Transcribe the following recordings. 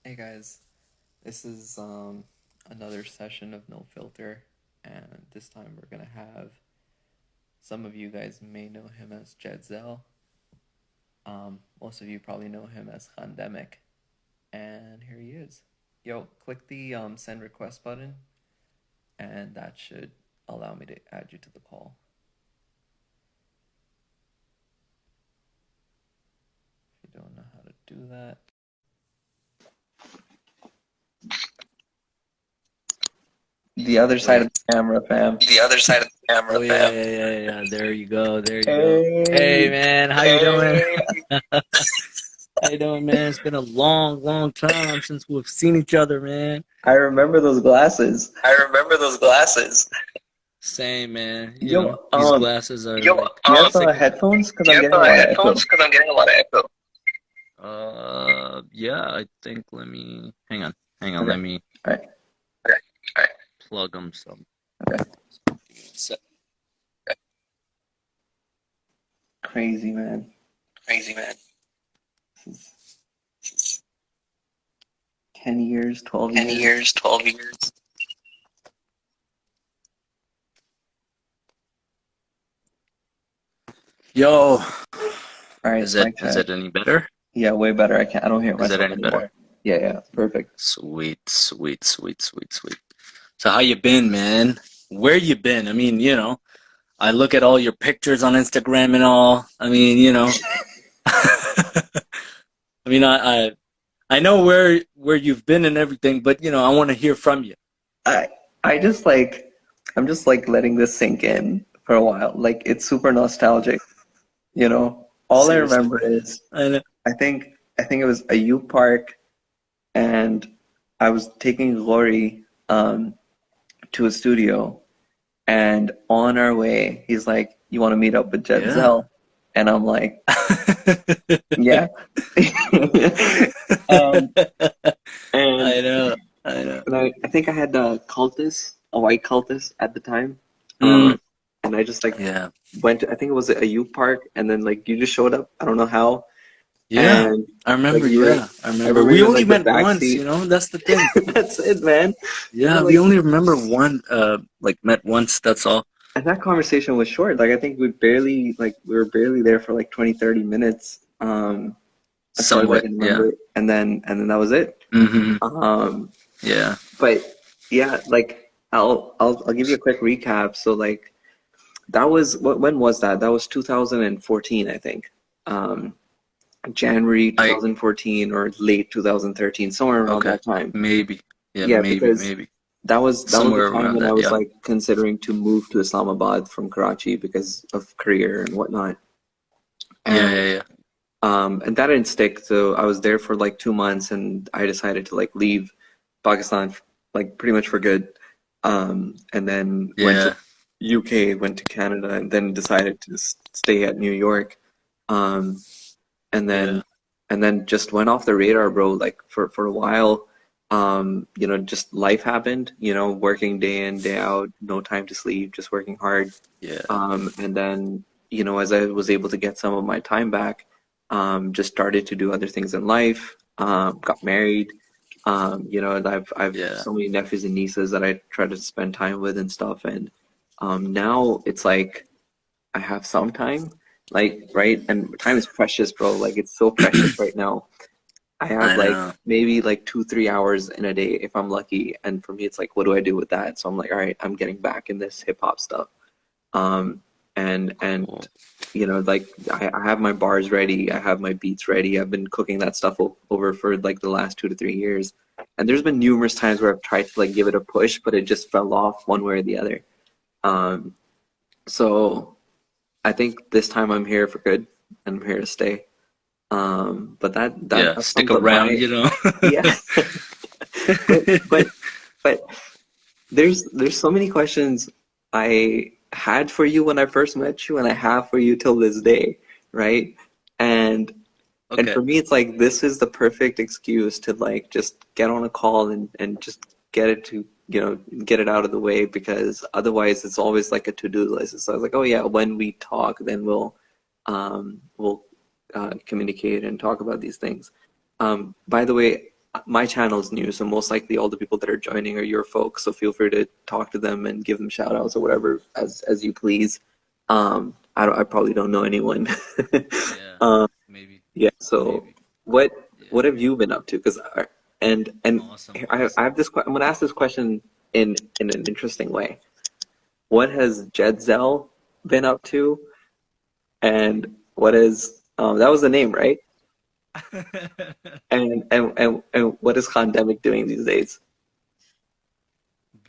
Hey guys, this is another session of No Filter, and this time we're gonna have some of you guys may know him as Zell. Most of you probably know him as Khandemic, and here he is. Yo, click the send request button, and that should allow me to add you to the call. If you don't know how to do that. The other side of the camera, fam. The other side of the camera, Oh fam. yeah. There you go. There you Hey. go. Hey man, how you doing? How you doing, man? It's been a long time since we've seen each other, man. I remember those glasses. I remember those glasses. Same, man. You Yo, know, these glasses are do like you have headphones? Because Do I'm you have getting a lot of echo. headphones? Because I'm getting a lot of echo. Yeah, I think let me hang on. Okay. Let me All right. plug them some. Okay. So, Crazy, man. Crazy, man. 10 years, 12 10 years. years, 12 years. yo, All right. is it any better? Yeah, way better. I don't hear Is it myself any anymore. better? Yeah, perfect. Sweet. So how you been, man? Where you been? I mean, you know, I look at all your pictures on Instagram and all. I mean, you know, I mean, I know where you've been and everything, but you know, I want to hear from you. I'm just like letting this sink in for a while. Like it's super nostalgic, you know. All Seriously. I remember is I know. I think it was a U Park, and I was taking Lori to a studio, and on our way, he's like, "You want to meet up with Jadd Zell?" And I'm like, "Yeah." And I know. and I think I had a white cultist at the time, and I just like Yeah. went to, I think it was a U Park, and then like you just showed up. I don't know how. Yeah. And I remember. like, you were- I remember. We you were, only like, the met once. backseat. You know, that's the thing. That's it, man. Yeah, Like, we only remember one. Like met once. That's all. and that conversation was short. Like I think we were barely there for like 20, 30 minutes. As far as I Somewhat. can Yeah. remember. And then that was it. Yeah. But yeah, like I'll give you a quick recap. So like that was when was that? That was 2014, I think. January 2014 or late 2013, somewhere around that time. Maybe. Yeah, maybe. because that was Somewhere the time around when I that, was yeah. like considering to move to Islamabad from Karachi because of career and whatnot. And, and that didn't stick. So I was there for like 2 months, and I decided to like leave Pakistan like pretty much for good. And then went to UK, went to Canada, and then decided to stay at New York. And then just went off the radar, bro. Like for a while, you know, just life happened. You know, working day in day out, no time to sleep, just working hard. Yeah. And then you know, as I was able to get some of my time back, just started to do other things in life. Got married. You know, and I've so many nephews and nieces that I try to spend time with and stuff. And now it's like I have some time, like, right? And time is precious, bro. Like it's so precious right now. I have like maybe like 2-3 hours in a day if I'm lucky. And for me, it's like, what do I do with that? So I'm like, all right, I'm getting back in this hip hop stuff. And you know, like I have my bars ready, I have my beats ready. I've been cooking that stuff over for like the last 2 to 3 years. And there's been numerous times where I've tried to like give it a push, but it just fell off one way or the other. So I think this time I'm here for good, and I'm here to stay. But that stick around, you know. Yeah. but there's so many questions I had for you when I first met you, and I have for you till this day, right? And for me, it's like this is the perfect excuse to like just get on a call and just get it to, you know, get it out of the way, because otherwise it's always like a to-do list. So I was like, oh yeah, when we talk, then we'll communicate and talk about these things. By the way, my channel's new, so most likely all the people that are joining are your folks. So feel free to talk to them and give them shout outs or whatever as you please. I probably don't know anyone. Yeah, um, maybe, yeah. So maybe. what Yeah. what have you been up to? Because and Awesome, I awesome. have this. I'm gonna ask this question in an interesting way. What has Jed Zell been up to, and what is that was the name, right? And what is Khandemic doing these days?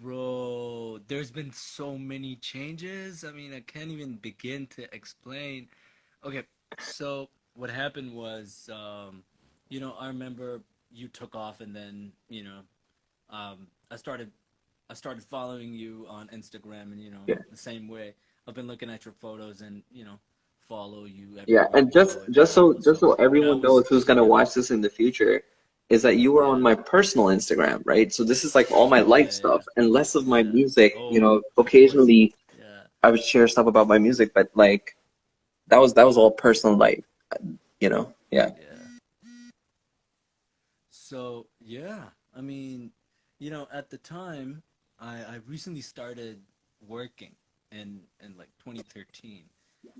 Bro, there's been so many changes. I mean, I can't even begin to explain. Okay, so what happened was, I remember you took off, and then, um, I started, I started following you on Instagram, and Yeah. the same way. I've been looking at your photos, and follow you Yeah, everywhere and you go and travel. just So, so I everyone knows was, who's gonna watch this in the future, is that you were on yeah, my personal Instagram, right? So this is like all my life yeah, stuff and less of my yeah. music. You Oh, know, it was, occasionally yeah, I would share stuff about my music, but like that was all personal life, you know? Yeah. yeah. So yeah, I mean, at the time, I recently started working in like 2013,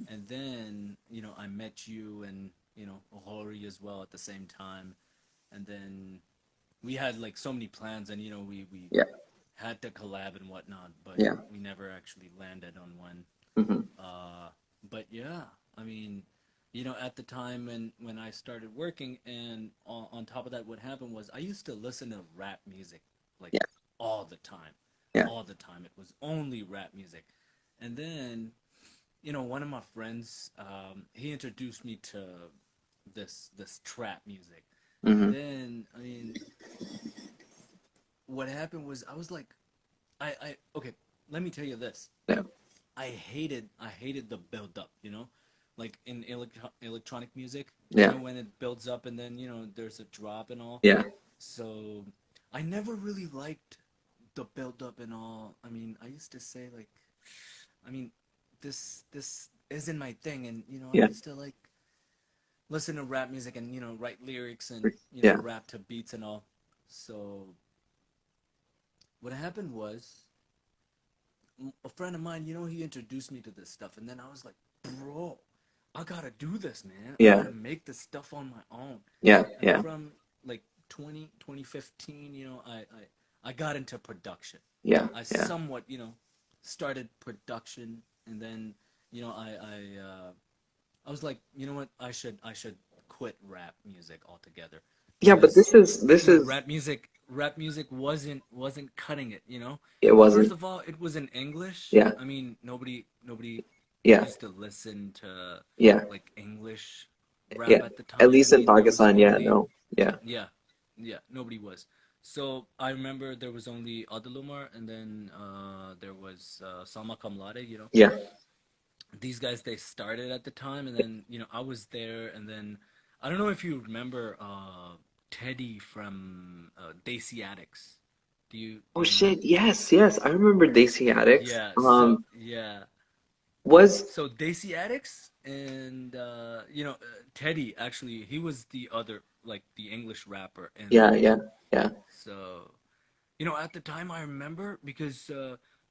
and then I met you and Hori as well at the same time, and then we had like so many plans, and we Yeah. had to collab and whatnot, but Yeah. we never actually landed on one. Hmm. Uh, but yeah, I mean, at the time when I started working, and on top of that, what happened was I used to listen to rap music like Yeah. all the time, Yeah. all the time. It was only rap music, and then one of my friends, he introduced me to this trap music, and Hmm. then I mean, what happened was I was like, I okay, let me tell you this. Yeah. I hated the build up, like in electronic music, Yeah. when it builds up and then there's a drop and all. Yeah. So I never really liked the build up and all. I mean, I used to say like, I mean, this isn't my thing, and I Yeah. used to like listen to rap music and write lyrics and Yeah. rap to beats and all. So what happened was a friend of mine, he introduced me to this stuff, and then I was like, bro, I gotta do this, man. I Yeah. gotta make this stuff on my own. Yeah. And Yeah. from like 2015, I got into production. Yeah. I Yeah. somewhat, started production, and then, I was like, you know what, I should quit rap music altogether Yeah, but because this is rap music wasn't cutting it, it First wasn't. of all, it was in English. Yeah. I mean, nobody Yeah. used to listen to Yeah. like English rap Yeah. at the At time. I least in mean, there was Pakistan, yeah, only no. Yeah. yeah, yeah, nobody was. So I remember there was only Adalumar, and then there was Salma Kamlade. Yeah. These guys, they started at the time, and then I was there, and then I don't know if you remember Teddy from Desi Addicts. Do Oh you remember? shit, yes, yes. I remember Desi Addicts. Yeah, so yeah. Was So Desi Addicts and Teddy, actually, he was the other, like the English rapper in yeah, that yeah, group. yeah. So at the time I remember because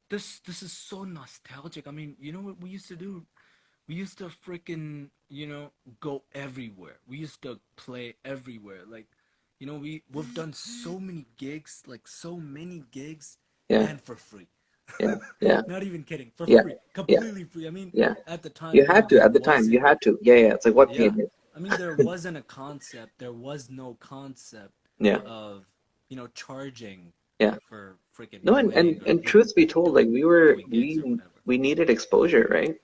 this is so nostalgic. I mean, you know what we used to do? We used to freaking go everywhere. We used to play everywhere. Like we've done so many gigs, like so many gigs, Yeah, and for free. yeah, yeah, Not even kidding, for yeah, free, yeah, completely free. I mean, yeah. at the time, You had to there at the time. You wasn't. had to. Yeah, yeah. It's like what Yeah, payment? I mean, there wasn't a concept. There was no concept Yeah, of charging yeah. for freaking No, playing or and even truth be told, like doing gigs or whatever. we needed exposure, right?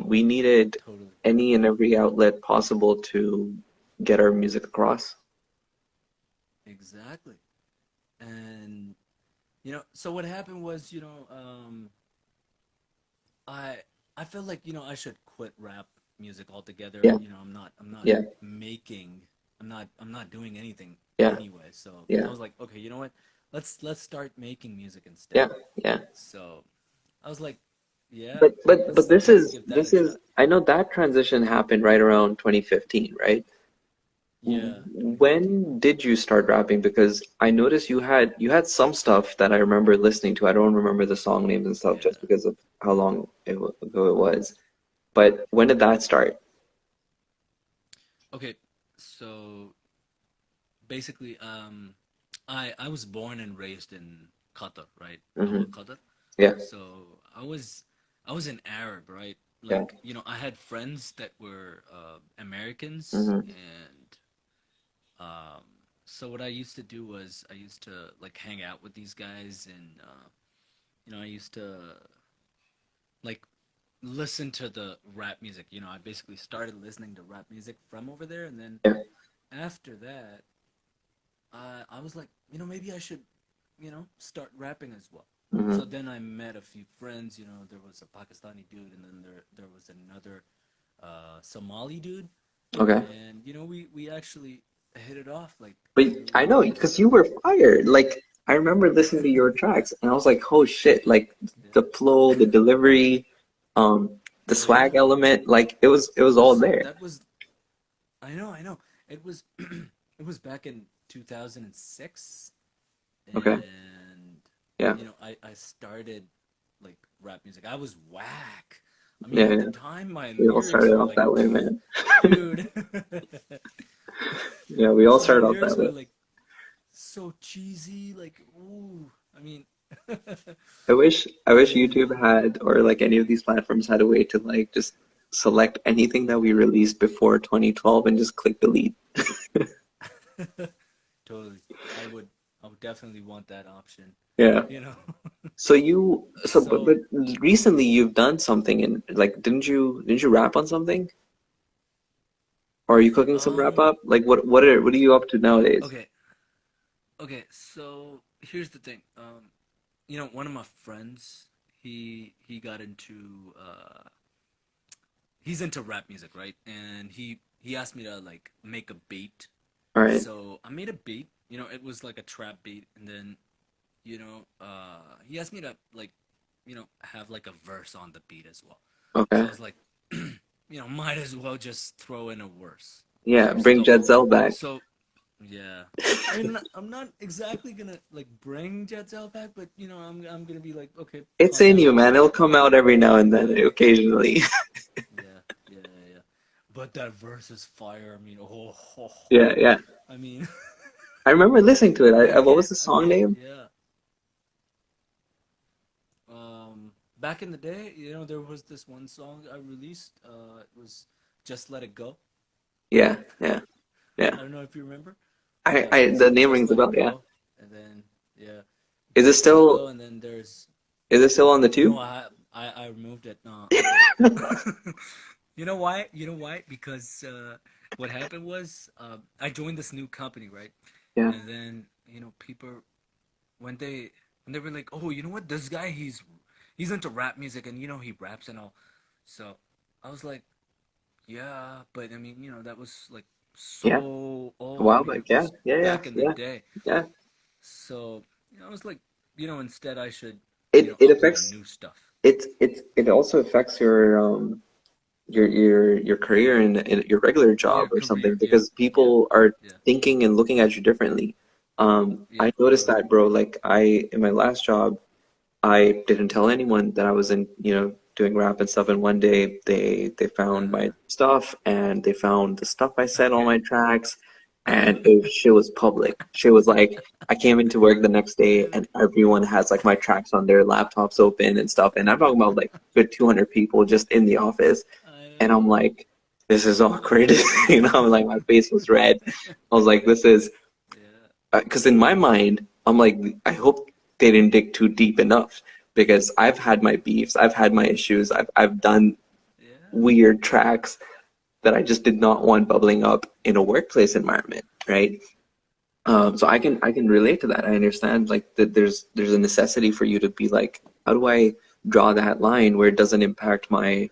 We needed Totally. any and every outlet possible to get our music across. Exactly. And so what happened was, I I felt like, I should quit rap music altogether. Yeah, I'm not yeah, making I'm not doing anything yeah, anyway. So I yeah, was like, okay, you know what? Let's start making music instead. yeah, yeah. So I was like, yeah, But let's give that this a is shot. I know that transition happened right around 2015, right? Yeah. When did you start rapping? Because I noticed you had some stuff that I remember listening to. I don't remember the song names and stuff just Yeah. because of how long ago it was. But when did that start? Okay. So basically, I was born and raised in Qatar, right? Hmm. Qatar. Yeah, So I was an Arab, right? yeah. Like, I had friends that were Americans, Hmm. and um, so what I used to do was I used to like hang out with these guys, and I used to like listen to the rap music. I basically started listening to rap music from over there, and then Yeah. after that, I was like, maybe I should, start rapping as well. So Hmm. then I met a few friends. There was a Pakistani dude, and then there was another Somali dude, Okay. and we actually hit it off. Like, But I we know would, because you were fired. Like I remember listening to your tracks and I was like, oh shit, like yeah. the flow, the delivery, um, the Oh yeah, swag element, like it was all was there. that was I know it was it was back in 2006, Okay. and Yeah. I started like rap music. I was whack. I mean, Yeah, at the yeah. time, my We all lyrics started were off like, that way, man. dude. Yeah, we all So my started off that lyrics way. were like so cheesy, like ooh. I mean, I wish YouTube and had or like any of these platforms had a way to like just select anything that we released before 2012 and just click delete. totally, I would definitely want that option. Yeah. You know. But So recently you've done something and like didn't you rap on something? Or are you cooking some wrap um up? Like what are you up to nowadays? okay, okay. So here's the thing. One of my friends, he got into he's into rap music, right? And he asked me to like make a beat. All right. So I made a beat. It was like a trap beat, and then he asked me to like have like a verse on the beat as well. So Okay. I was like, might as well just throw in a Yeah, verse. bring Zell back. So yeah. I mean, I'm not exactly gonna like bring Jadd back, but I'm gonna be like, okay, It's calm in down. you, man. It'll come out every now and then, Yeah, occasionally. yeah, yeah. But that verse is fire. I mean, Yeah, yeah. I mean, I remember listening to it. What was the I song can't. name? Yeah. Back in the day, there was this one song I released. It was "Just Let It Go." Yeah, yeah, yeah. I don't know if you remember. I, Yeah. I the So name "Just rings a Let It bell. Yeah. Go," and then yeah, Is it "Just Let It Go," still and then there's is it still on the no. tube? I removed it. No, I didn't. You know why? You know why? Because what happened was I joined this new company, right? Yeah. And then people when they when they were like, oh, you know what? This guy he's into rap music, and he raps and all. So I was like, yeah, but I mean, that was like Yeah. so A while old. back. It Yeah. was Yeah. Yeah. back in the Yeah. day. Yeah. So I was like, instead I should It upload affects new stuff. it also affects your career in your regular Your job or something career, yeah, because yeah, people are yeah, thinking and looking at you differently. yeah, I noticed totally. that, bro. Like in my last job, I didn't tell anyone that I was doing rap and stuff. And one day they found my stuff and they found the stuff I said on Okay. my tracks, and shit was public. Shit was like I came into work the next day Damn and it. everyone has like my tracks on their laptops open and stuff. And I'm talking about like good 200 people just in the office. I And I'm know. like, this is awkward. I'm like my face was red. I was like, this is Yeah, because in my mind, I'm like, I hope they didn't dig too deep enough because I've had my beefs, I've had my issues, I've done yeah, weird tracks that I just did not want bubbling up in a workplace environment, right? So I can relate to that. I understand like that there's a necessity for you to be like, how do I draw that line where it doesn't impact my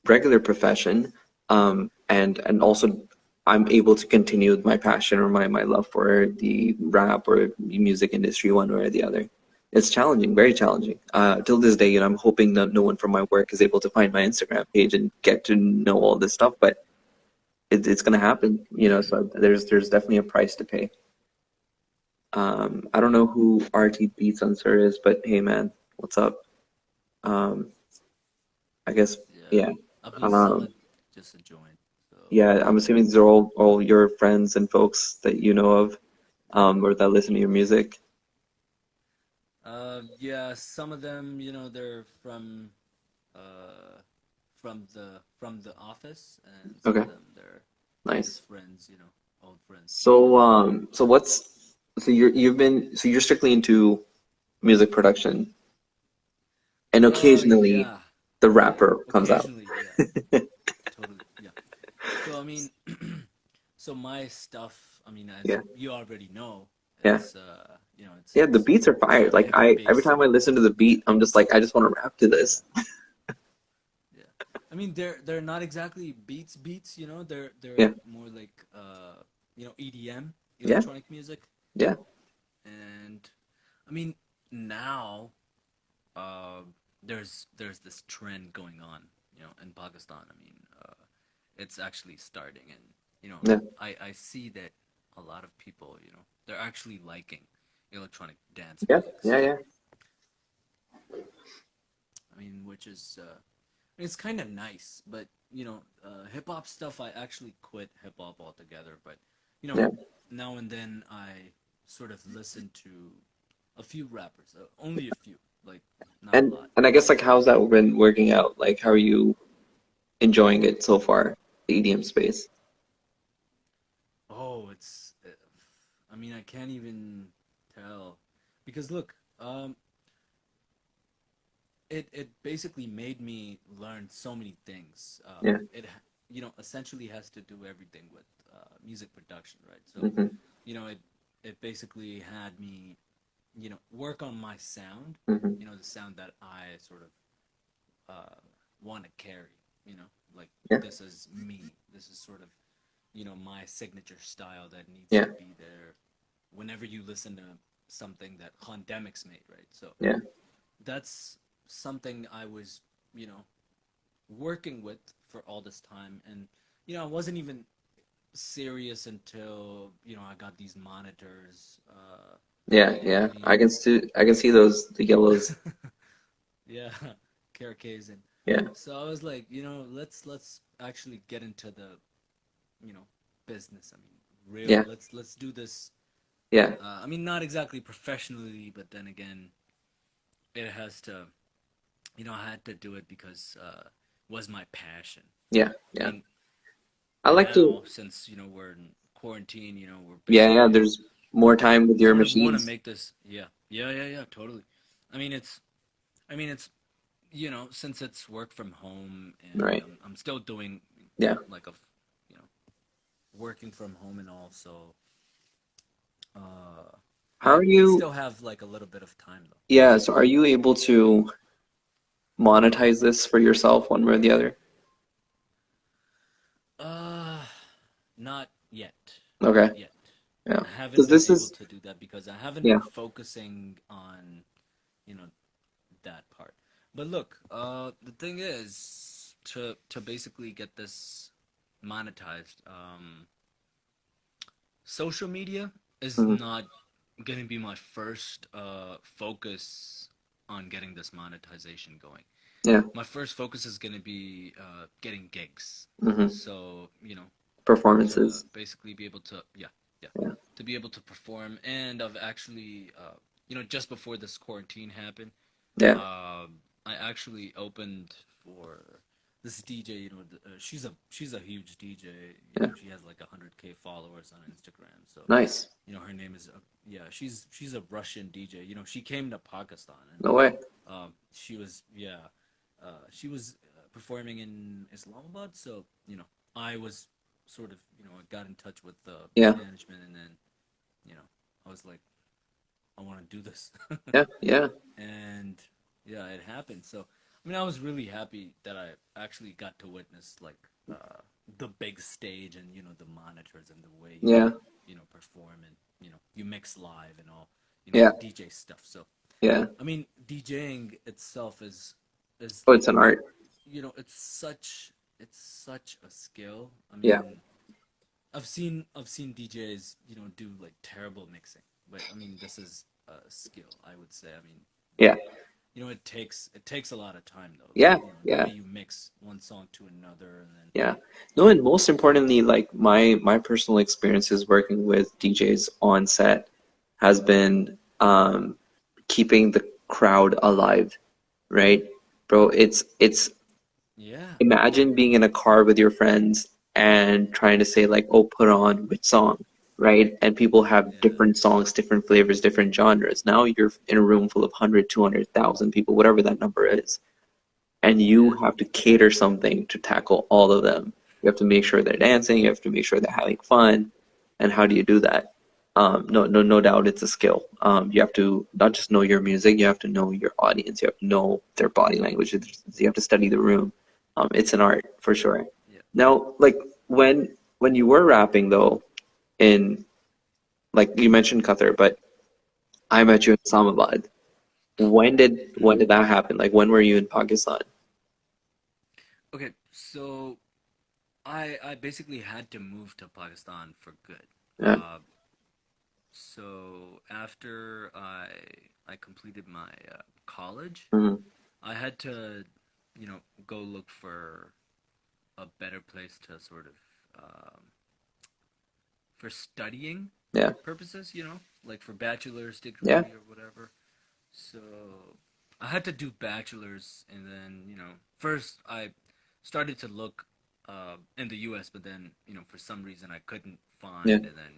regular profession, and also I'm able to continue with my passion or my love for the rap or music industry one way or the other. It's challenging, very challenging. Till this day, I'm hoping that no one from my work is able to find my Instagram page and get to know all this stuff. But it's gonna happen, you know. So there's definitely a price to pay. I don't know who RT Beats Unser is, but hey man, what's up? Um, I guess Yeah, yeah. I believe Um, Summit just joined. So yeah, I'm assuming these are all your friends and folks that you know of, or that listen to your music. yeah, some of them, they're uh from the office, and some Okay, of them they're nice. just friends, old friends. So you're strictly into music production, and occasionally Yeah, the rapper comes out. occasionally, yeah, totally, yeah. So I mean, so my stuff, I mean, as Yeah, you already know, yeah, it's yeah. The it's beats are fired. Like heavy I every bass time and I all. listen to the beat, I'm just like I just want to rap to Yeah, this. yeah. I mean, they're not exactly beats. They're Yeah, more like EDM, yeah, electronic music. yeah, And I mean, now uh, there's this trend going on, in Pakistan. I mean, it's actually starting, and yeah, I see that a lot of people, they're actually liking electronic dance yeah, music. yeah, So yeah, I mean, which is it's kind of nice, but hip hop stuff, I actually quit hip hop altogether. But you know, yeah. now and then I sort of listen to a few rappers, only a few, like not a lot. And I guess like how's that been working out? Like how are you enjoying it so far, the EDM space? Oh, I mean, I can't even tell because look, it basically made me learn so many things. Yeah. Essentially has to do everything with music production, right? So Hmm. it basically had me work on my sound, Hmm. the sound that I sort of want to carry, like Yeah. this is me. This is sort of my signature style that needs Yeah. to be there whenever you listen to something that Pandemic's made, right? So Yeah. that's something I was, you know, working with for all this time, and I wasn't even serious until I got these monitors. Yeah. I Yeah. mean, I can see those the yellows. yeah, Caracas, and Yeah. so I was like, let's actually get into the you know business. I mean, real. Yeah. Let's do this. Yeah. I mean, not exactly professionally, but then again, it has to. I had to do it because was my passion. Yeah. I Yeah. mean, I like to now since we're in quarantine, we're yeah, yeah, basically there's more time with your sort of want to machines. make this. Yeah, yeah, yeah, yeah, totally. I mean, it's since it's work from home, and Right. I'm still doing Yeah. like you know working from home and all, so uh How are I you still have like a little bit of time though. yeah, so are you able to monetize this for yourself one way or the other? Uh, Not yet. Okay. Not yet. Yeah. I haven't Because been this able is to do that because I haven't yeah. been focusing on, you know, that part. But look, the thing is to basically get this monetized, social media is Mhm. not going to be my first focus on getting this monetization going. Yeah. My first focus is going to be getting gigs. Hmm. So, to Performances. basically be able to, yeah, yeah, Yeah. to be able to perform. And I've actually, just before this quarantine happened, Yeah. I actually opened for this DJ. She's a huge DJ. Yeah. She has like 100K followers on Instagram. So Nice. her name is yeah. She's a Russian DJ. She came to Pakistan, and No way. she was yeah, she was performing in Islamabad. So I was sort of I got in touch with the Yeah. management, and then I was like, I want to do this. Yeah. Yeah. And yeah, it happened. So I mean, I was really happy that I actually got to witness like the big stage, and the monitors, and the way Yeah. you perform, and you mix live and all Yeah. DJ stuff. So Yeah. I mean, DJing itself is Oh, it's an art. it's such a skill. I Yeah. mean, I've seen DJs, do like terrible mixing. But I mean, this is a skill, I would say. I mean, Yeah, it takes a lot of time though. Like, yeah, the yeah, way you mix one song to another and then yeah. No, and most importantly, like my personal experiences working with DJs on set has been keeping the crowd alive, right? Bro, it's yeah. imagine being in a car with your friends and trying to say like, oh, put on which song, right? And people have Yeah. different songs, different flavors, different genres. Now you're in a room full of 100, 200,000 people, whatever that number is, and you Yeah. have to cater something to tackle all of them. You have to make sure they're dancing. You have to make sure they're having fun. And how do you do that? No doubt it's a skill. You have to not just know your music, you have to know your audience. You have to know their body language. You have to study the room. It's an art for sure. Yeah. Now, like when you were rapping though, in like you mentioned Qatar, but I met you in Islamabad. When Hmm. did that happen? Like when were you in Pakistan? Okay, so I basically had to move to Pakistan for good. Yeah. So after I completed my college, Hmm. I had to, go look for a better place to sort of um, for studying Yeah. purposes, like for bachelor's Yeah. degree or whatever. So I had to do bachelor's, and then first I started to look in the U.S., but then for some reason I couldn't Yeah. find, and then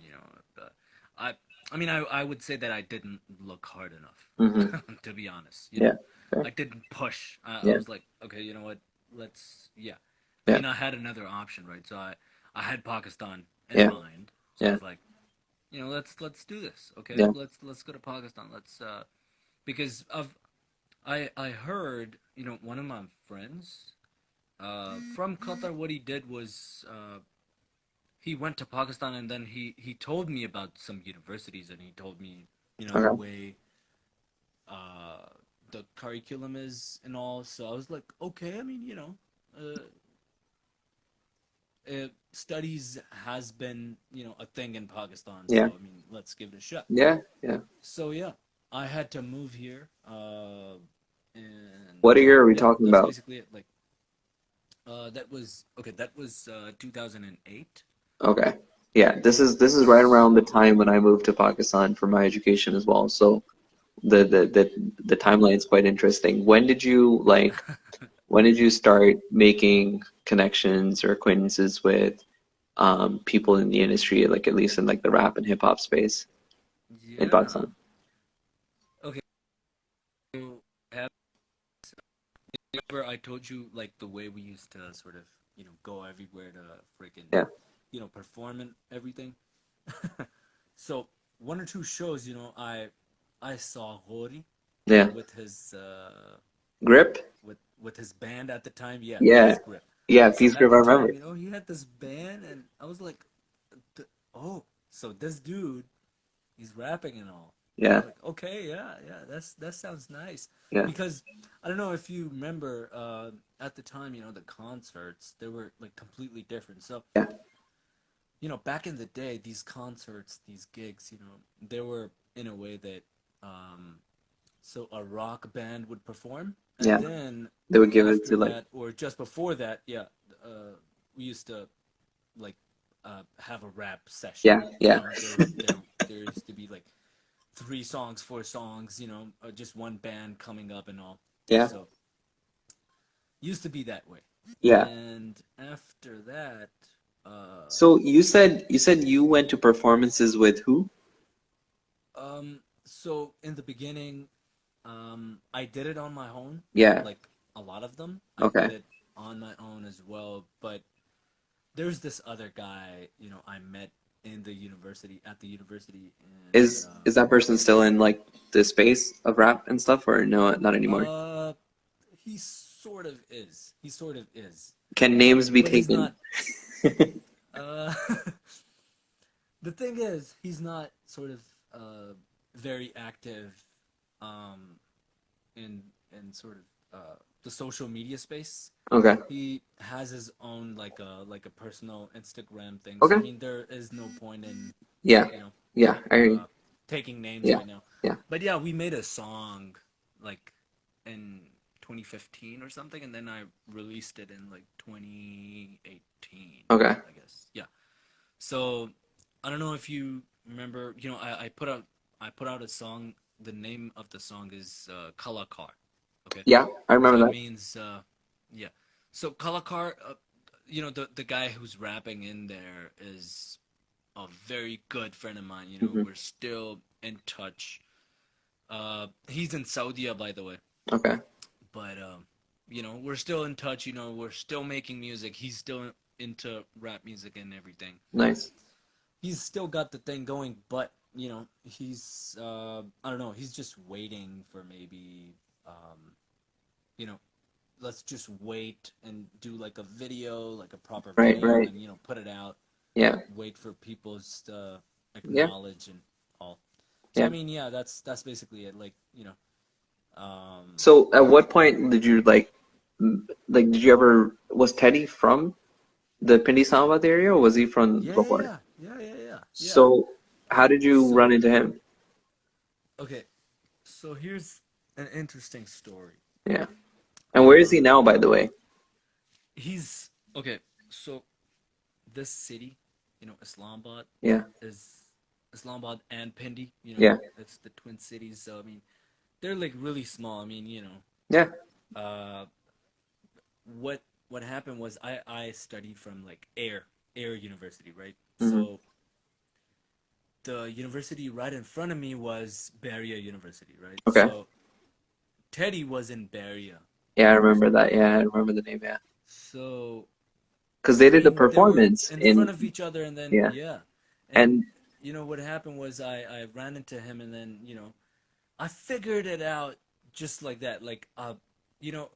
I I mean I would say that I didn't look hard Hmm. enough to be honest. Yeah. Fair. I didn't push. I Yeah. was like, okay, you know what? Let's yeah. I Yeah. mean I had another option, right? So I had Pakistan in Yeah. mind, so I Yeah. was like, let's do this, okay? Yeah. Let's go to Pakistan. Let's because I heard one of my friends from Qatar. What he did was he went to Pakistan and then he told me about some universities and he told me the Okay. way uh, the curriculum is and all. So I was like, okay. I mean, studies has been a thing in Pakistan. Yeah. So I mean, let's give it a shot. Yeah. Yeah. So yeah, I had to move here, and What year are we yeah, talking that's about? basically it. Like, that was okay. That was 2008. Okay. Yeah. This is right around the So time when I moved to Pakistan for my education as well. So the timeline is quite interesting. When did you start making connections or acquaintances with people in the industry, like at least in like the rap and hip hop space in yeah, Pakistan? okay. So have remember I told you like the way we used to sort of go everywhere to freaking Yeah. perform and everything. So one or two shows, I saw Hori Yeah. with his Grip? with his band at the time. Yeah, Yeah. Peace Grip. Yeah, So Peace at Grip, the I remember. time, he had this band, and I was like, oh, so this dude, he's rapping and all. I Yeah. was like, okay, yeah, yeah, that sounds nice. Yeah. Because I don't know if you remember, at the time, the concerts they were like completely different. So Yeah. back in the day, these concerts, these gigs, they were in a way that um, so a rock band would perform, and Yeah. then They would give it after to like that or just before that, yeah, we used to like have a rap session. yeah, yeah. There used to be like three songs, four songs, just one band coming up and all. Yeah. So used to be that way, Yeah. and after that, uh, So you said you went to performances with who? so in the beginning, I did it on my own, Yeah. like a lot of them. I Okay. did it on my own as well, but there's this other guy, I met in the university at the university, and Is that person still in like the space of rap and stuff or no, not anymore? he sort of is. He sort of is, Can names be but he's taken? not. Uh, the thing is, he's not sort of very active, um, in sort of the social media space. Okay. He has his own like a personal Instagram thing. So I Okay. mean, there is no point in Yeah. you know Yeah. I hear you. taking names Yeah. right now. Yeah. But yeah, we made a song like in 2015 or something, and then I released it in like 2018, Okay. I guess. Yeah. So I don't know if you remember. I put out a song. The name of the song is Kalakar. Okay. Yeah, I So remember it that. means yeah. So Kalakar, the guy who's rapping in there is a very good friend of mine. Hmm. We're still in touch. He's in Saudi, by the way, Okay. but we're still in touch. We're still making music. He's still into rap music and everything. Nice. He's still got the thing going, but he's I don't know. He's just waiting for maybe you know, let's just wait and do like a video, like a proper Right. video, Right. and put it out. Yeah. Wait for people's Yeah. acknowledge and all. So I Yeah. mean, yeah, that's basically it. Like So at what point did you like did you ever was Teddy from the Pindi Sambat area or was he from yeah, yeah, Lahore? yeah, yeah, yeah, yeah, yeah. So how did you run So into him? okay, so here's an interesting story. Yeah. And where is he now, by the Um, way? he's okay. So this city, Islamabad Yeah. is Islamabad and Pindi. Yeah. It's the twin cities. So I mean, they're like really small. I mean, Yeah. uh, what happened was I studied from like Air University, right? Hmm. So the university right in front of me was Beria University, right? Okay. So Teddy was in Beria Yeah, I remember University. that. Yeah, I remember the name. Yeah. So Because they I did the mean, they were performance in front in, of each other, and then yeah. yeah, and And what happened was I ran into him, and then I figured it out just like that. Like you know,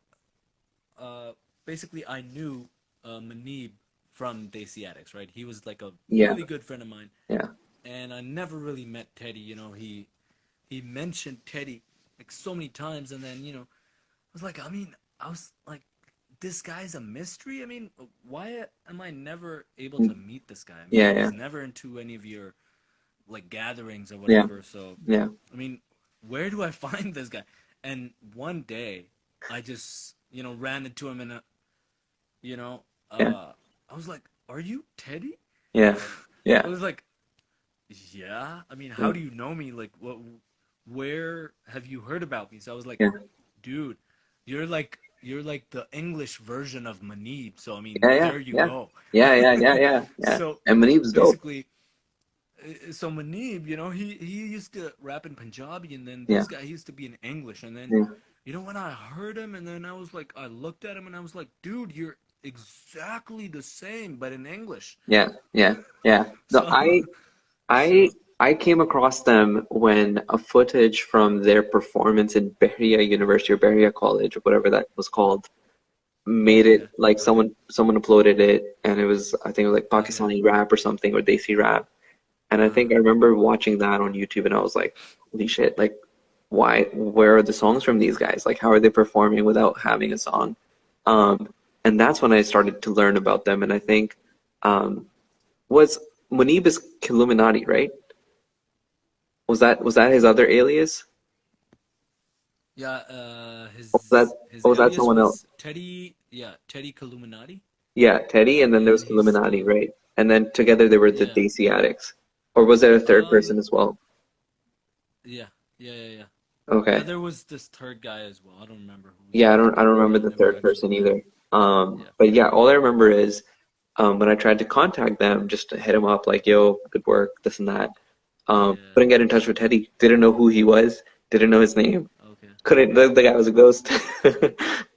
uh, basically I knew Manib from Desi Addicts, right? He was like a yeah. really good friend of mine, Yeah. and I never really met Teddy. He mentioned Teddy like so many times, and then I was like, this guy's a mystery. I mean, why am I never able to meet this guy? I mean, Yeah, I yeah. was never into any of your like gatherings or Yeah. whatever. So, Yeah. I mean, where do I find this guy? And one day, I just ran into him in a you know Yeah. I was like, "Are you Teddy?" Yeah. I Yeah. was like, "Yeah." I mean, how Yeah. do you know me? Like, what? Where have you heard about me? So I was like, Yeah. "Dude, you're like the English version of Manib." So I mean, Yeah. Yeah. there you Yeah. go. Yeah. Yeah. Yeah. Yeah. Yeah. So And Manib's dope. basically, so Manib, he used to rap in Punjabi, and then Yeah. this guy he used to be in English, and then Yeah. when I heard him, and then I was like, I looked at him, and I was like, dude, you're exactly the same, but in English. Yeah. Yeah. Yeah. No, So, I so I came across them when a footage from their performance in Bahria University or Bahria College or whatever that was called made it okay, like okay, someone uploaded it and it was I think it was like okay, Pakistani rap or something or Desi rap. And I think I uh-huh, remember watching that on YouTube and I was like, holy shit, like where are the songs from these guys? Like how are they performing without having a song? And that's when I started to learn about them and I think um was Munib is Illuminati, right? Was that his other alias? yeah. Or was that His or was that alias someone else? was Teddy. Yeah, Teddy Kaluminati, Yeah, Teddy, and then there and was he's Illuminati, right? And then together they were the yeah. Desi Addicts. Or was there a third person Um, as well? yeah, yeah, yeah, yeah. Okay. There was this third guy as well. I don't remember who was Yeah, the I third don't guy. remember I the never third actually. person Yeah, either. yeah. But yeah, all I remember is when I tried to contact them, just to hit them up, like, yo, good work, this and that. Yeah. Couldn't get in touch with Teddy. Didn't know who he was. Didn't know his name. Okay. Couldn't. The guy was a ghost.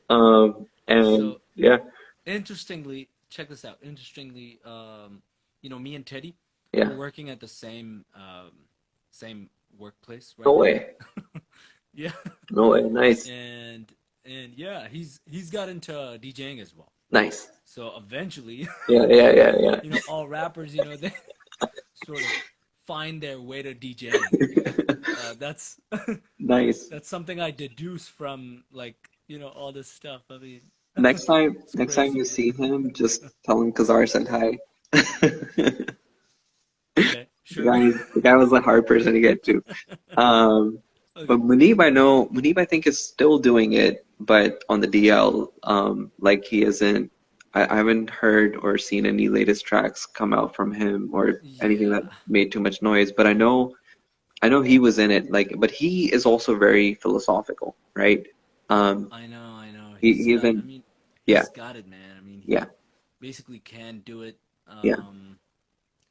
And So yeah, interestingly, check this out. Interestingly, me and Teddy, yeah. we're working at the same workplace No right now. way. Yeah. No way. Nice. And yeah, he's got into DJing as well. Nice. So eventually, Yeah, yeah, yeah, yeah. all rappers, they sort of find their way to DJing. That's Nice. that's something I deduce from like all this stuff. I mean, it's next time crazy, you man. see him, just tell him Kazar said hi. Okay, sure. The guy was a hard person to get to. Um, but Okay. Munib, I know Munib, I think is still doing it, but on the DL, like he isn't. I haven't heard or seen any latest tracks come out from him or anything that Yeah, made too much noise. But I know he was in it. Like, but he is also very philosophical, right? Um, I know. he isn't. Yeah, He's got it, man. I mean, yeah, he basically can do it. yeah.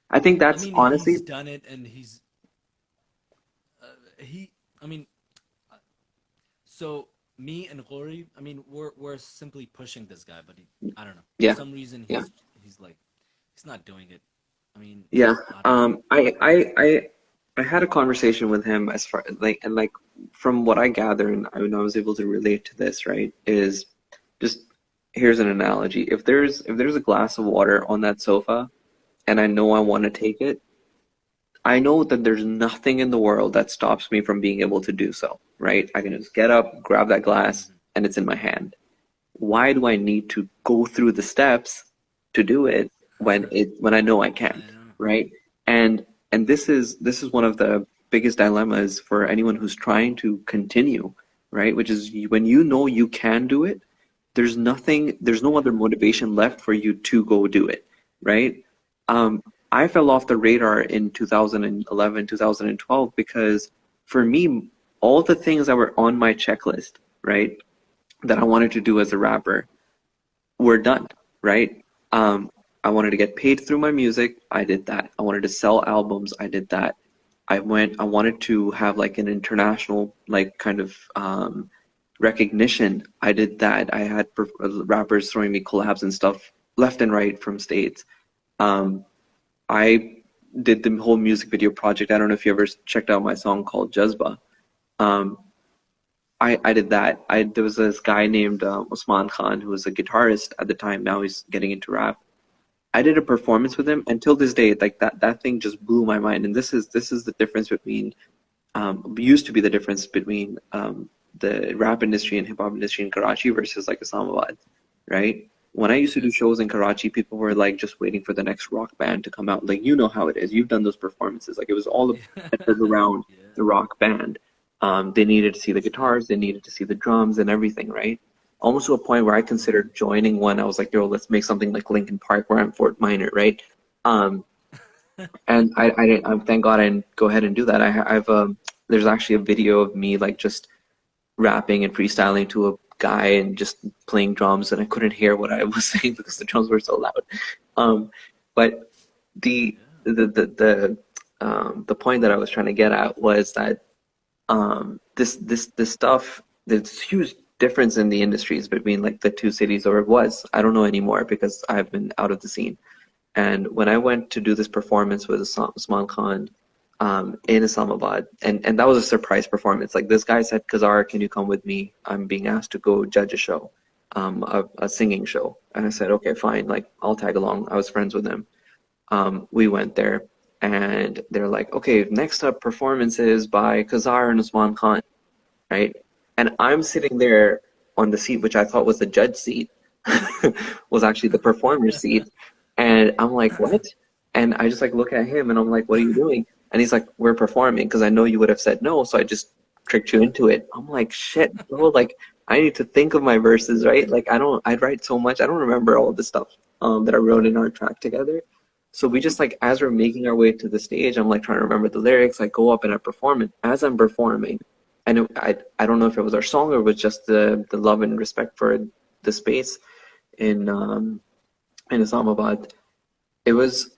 I think I that's mean, honestly, he's done it, and he. I mean, so me and Rory, I mean, we're simply pushing this guy, but I don't know. For yeah, some reason, yeah. he's like, he's not doing it. I mean, Yeah. I don't know. I had a conversation with him as far like and like from what I gather and I was able to relate to this, right, is just here's an analogy. If there's a glass of water on that sofa and I know I want to take it, I know that there's nothing in the world that stops me from being able to do so, right? I can just get up, grab that glass, Mhm. and it's in my hand. Why do I need to go through the steps to do it when I know I I can't, know. right? And this is one of the biggest dilemmas for anyone who's trying to continue, right? Which is when you know you can do it, there's no other Yeah. motivation left for you to go do it, right? Um, I fell off the radar in 2011, 2012 because for me, all the things that were on my checklist, right, that I wanted to do as a rapper were done, right? Um, I wanted to get paid through my music. I did that. I wanted to sell albums. I did that. I wanted to have like an international, like kind of recognition. I did that. I had rappers throwing me collabs and stuff left and right from states. Um, I did the whole music video project. I don't know if you ever checked out my song called Jazba. Um, I did that. There was this guy named Usman Khan who was a guitarist at the time. Now he's getting into rap. I did a performance with him, and till this day, like that thing just blew my mind. And this is the difference between used to be the difference between the rap industry and hip hop industry in Karachi versus like Islamabad, right? When I used to do shows in Karachi, people were like just waiting for the next rock band to come out. Like you know how it is. You've done those performances. Like it was all centered around Yeah. the rock band. They needed to see the Exactly. guitars, they needed to see the drums and everything, right? Almost to a point where I Mhm. considered joining one. I was like, yo, let's make something like Linkin Park where I'm Fort Minor, right? Um, and I didn't. Thank God I didn't go ahead and do that. I've there's actually a video of me like just rapping and freestyling to a guy and just playing drums, and I couldn't hear what I was saying because the drums were so loud. Um, but the Yeah. the point that I was trying to get at was that this stuff, there's huge difference in the industries between like the two cities, or it was. I don't know anymore because I've been out of the scene. And when I went to do this performance with Usman Khan in Islamabad, and that was a surprise performance. Like this guy said, Kazar, can you come with me? I'm being asked to go judge a show, a singing show. And I said, okay, fine. Like I'll tag along. I was friends with him. We went there, and they're like, okay, next up performances by Kazar and Usman Khan, right? And I'm sitting there on the seat, which I thought was the judge seat, was actually the performer seat. And I'm like, what? And I just like look at him and I'm like, what are you doing? And he's like, we're performing because I know you would have said no, so I just tricked you into it. I'm like, shit, bro, like I need to think of my verses, right? Like I'd write so much. I don't remember all the stuff that I wrote in our track together. So we just like as we're making our way to the stage, I'm like trying to remember the lyrics. I go up and I perform it. As I'm performing, and I don't know if it was our song or it was just the love and respect for the space in Islamabad. It was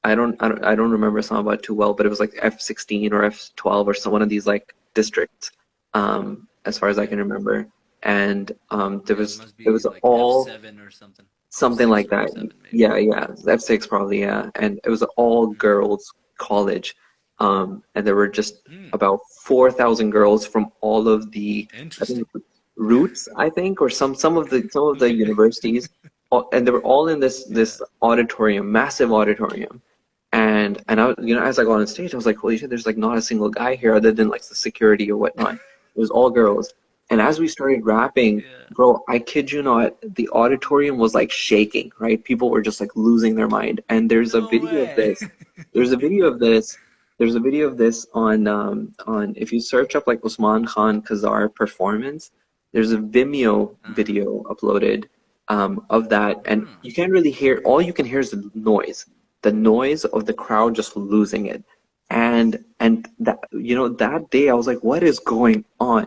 I don't remember Islamabad too well, but it was like F16 or F12 or some one of these like districts, as far as I can remember. And Yeah, it must it be was like all F7 or something. something F6 like or that. F7 maybe. Yeah, yeah, F6 probably, yeah. And it was an all Hmm. girls college, and there were just Hmm. about 4,000 girls from all of the, I think, Interesting. roots, I think, or some of the Okay. universities, and they were all in Yeah. this auditorium, massive auditorium. And I, you know, as I got on stage, I was like, holy shit, there's like not a single guy here other than like the security or whatnot. It was all girls. And as we started rapping, Yeah. bro, I kid you not, the auditorium was like shaking, right? People were just like losing their mind. And there's a No video of way. this. There's a video of this. There's a video of this on if you search up like Usman Khan Kazar performance, there's a Vimeo Uh-huh. video uploaded of that, and Hmm. you can't really hear. All you can hear is the noise of the crowd just losing it. And that that day I was like, what is going on,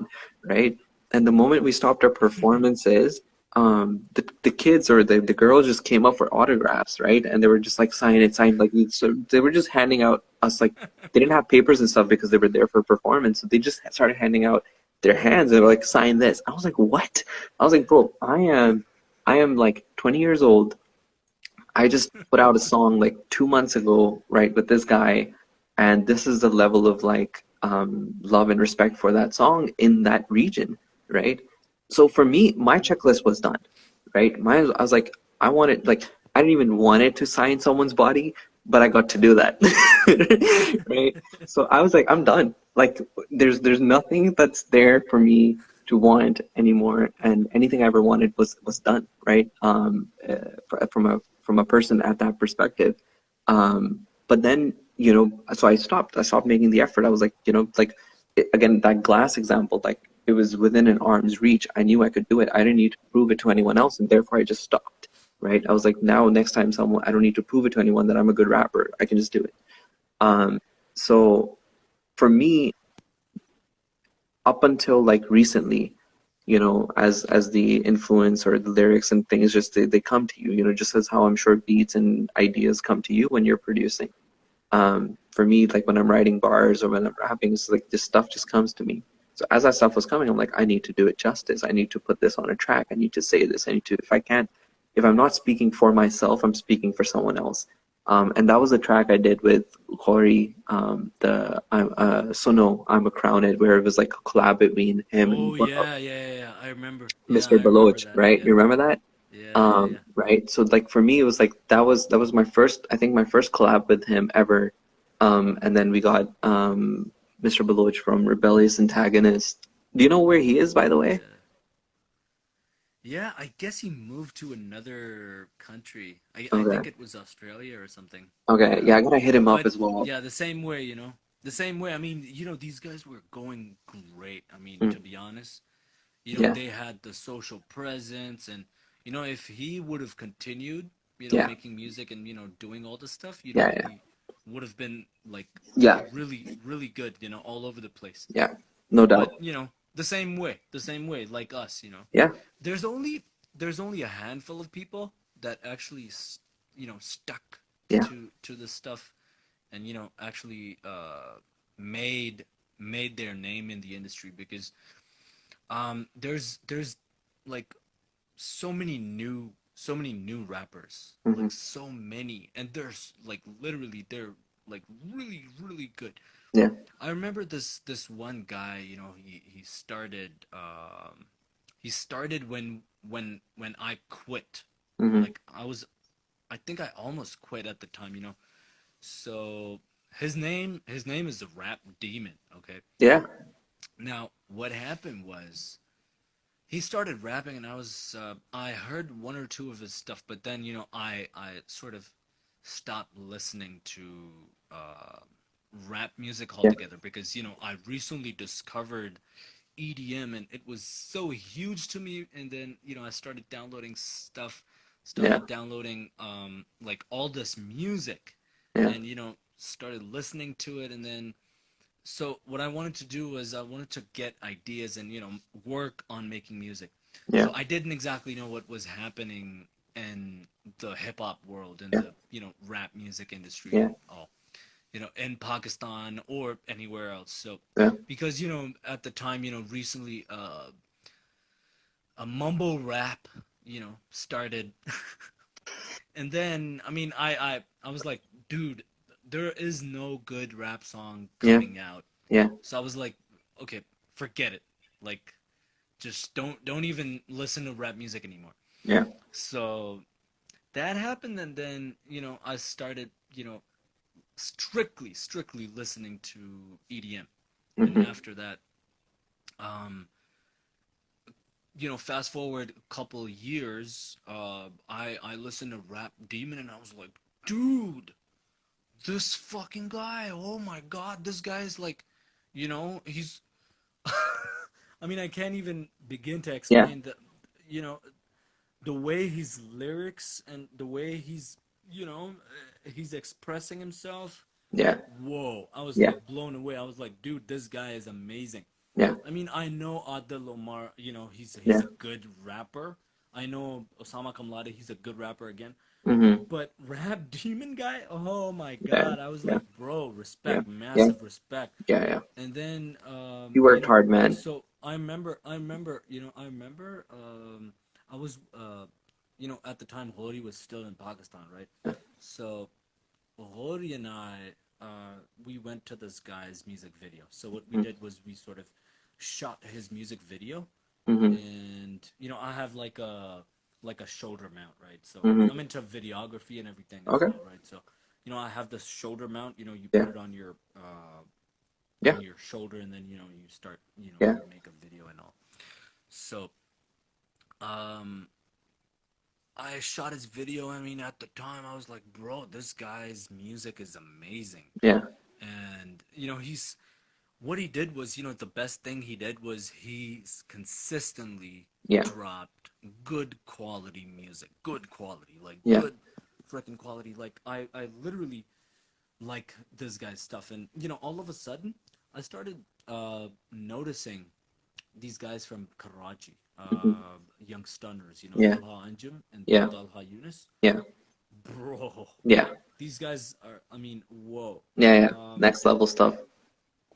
right? And the moment we stopped our performances, the kids or the girls just came up for autographs, right? And they were just like sign like so they were just handing out us like they didn't have papers and stuff because they were there for performance, so they just started handing out their hands and they were like, sign this. I was like, what? I was like, bro, I am like 20 years old. I just put out a song like 2 months ago, right, with this guy, and this is the level of like love and respect for that song in that region, right? So for me, my checklist was done, right? I was like, I wanted like I didn't even want it to sign someone's body, but I got to do that, right? So I was like, I'm done. Like there's nothing that's there for me to want anymore, and anything I ever wanted was done, right? From a person at that perspective. But then, so I stopped making the effort. I was like, like again, that glass example, like it was within an arm's reach. I knew I could do it. I didn't need to prove it to anyone else, and therefore I just stopped. Right? I was like, now next time I don't need to prove it to anyone that I'm a good rapper. I can just do it. Um, so for me, up until like recently, as the influence or the lyrics and things just they come to you, just as how I'm sure beats and ideas come to you when you're producing. For me, like when I'm writing bars or when I'm rapping, it's like this stuff just comes to me. So as that stuff was coming, I'm like, I need to do it justice. I need to put this on a track. I need to say this. I need to, if I'm not speaking for myself, I'm speaking for someone else. And that was a track I did with Corey, the Sono, I'm a Crowned, where it was like a collab between him and Oh yeah, yeah, yeah, yeah. I remember. Yeah, Mr. I remember Baloch, that. right? Yeah. You remember that? Yeah, yeah, yeah. Right. So like for me, it was like that was my first, I think my first collab with him ever. And then we got Mr. Baloch from Rebellious Antagonist. Do you know where he is, by the way? Yeah. Yeah, I guess he moved to another country. I think Okay. it was Australia or something. Okay. Yeah. Yeah, I gotta hit him up But as well. yeah, the same way, you know. The same way. I mean, these guys were going great. I mean, Mm, to be honest, yeah. they had the social presence and if he would have continued, Yeah. making music and, doing all this stuff, Yeah. Yeah. he would have been like Yeah. really, really good, all over the place. Yeah. No But, doubt. the same way, like us. Yeah. There's only there's only a handful of people that actually stuck Yeah. to this stuff and actually made made their name in the industry because there's like so many new rappers, Hmm. like so many, and there's like literally they're like really really good. Yeah. I remember this one guy, he started when I quit. Hmm. Like I think I almost quit at the time. So his name is the Rap Demon, okay? Yeah. Now, what happened was he started rapping and I heard one or two of his stuff, but then, I sort of stopped listening to uh rap music Yeah. altogether because I recently discovered EDM and it was so huge to me, and then I started downloading stuff, Yeah. started downloading like all this music, Yeah. and started listening to it, and then so what I wanted to do was I wanted to get ideas and work on making music. Yeah. So I didn't exactly know what was happening in the hip hop world and Yeah. the rap music industry Yeah. and all, in Pakistan or anywhere else. So Yeah. because at the time recently a mumble rap started, and then I mean I was like, dude, there is no good rap song Yeah. coming out. Yeah. So I was like, okay, forget it. Like, just don't even listen to rap music anymore. Yeah. So that happened, and then I started strictly listening to EDM, and Hmm. after that, um, fast forward a couple years, I listened to Rap Demon and I was like, dude, this fucking guy, oh my God, this guy is like, he's I mean, I can't even begin to Yeah, explain you know, the way his lyrics and the way he's expressing himself. yeah, Whoa, I was yeah, like blown away. I was like, dude, this guy is amazing. yeah, I mean, I know Adel Omar, he's yeah. a good rapper. I know Osama Kamlade, he's a good rapper again. Mm-hmm. But Rap Demon guy, oh my Yeah, God, I was yeah, like, bro, yeah, respect, yeah, massive respect. yeah, yeah. And then, You worked hard, man. so I was, at the time, Hori was still in Pakistan, right? So Hori and I, we went to this guy's music video. So what we did was we sort of shot his music video, Mm-hmm. and I have like a shoulder mount, right? So Mm-hmm. I'm into videography and everything as Okay. well, right? So I have this shoulder mount. You Yeah, put it yeah, on your shoulder, and then you start yeah. you make a video and all. So um I shot his video. I mean, at the time I was like, bro, this guy's music is amazing. Yeah, And he's what he did was, the best thing he did was he's consistently yeah, dropped good quality music, good quality, like yeah, good freaking quality. Like I literally like this guy's stuff, and all of a sudden I started noticing these guys from Karachi, mhm, young stunners, yeah, Talha Anjum and yeah, Talha Yunus, yeah, bro. yeah, These guys are, I mean, whoa. yeah, yeah. Um, Next level stuff,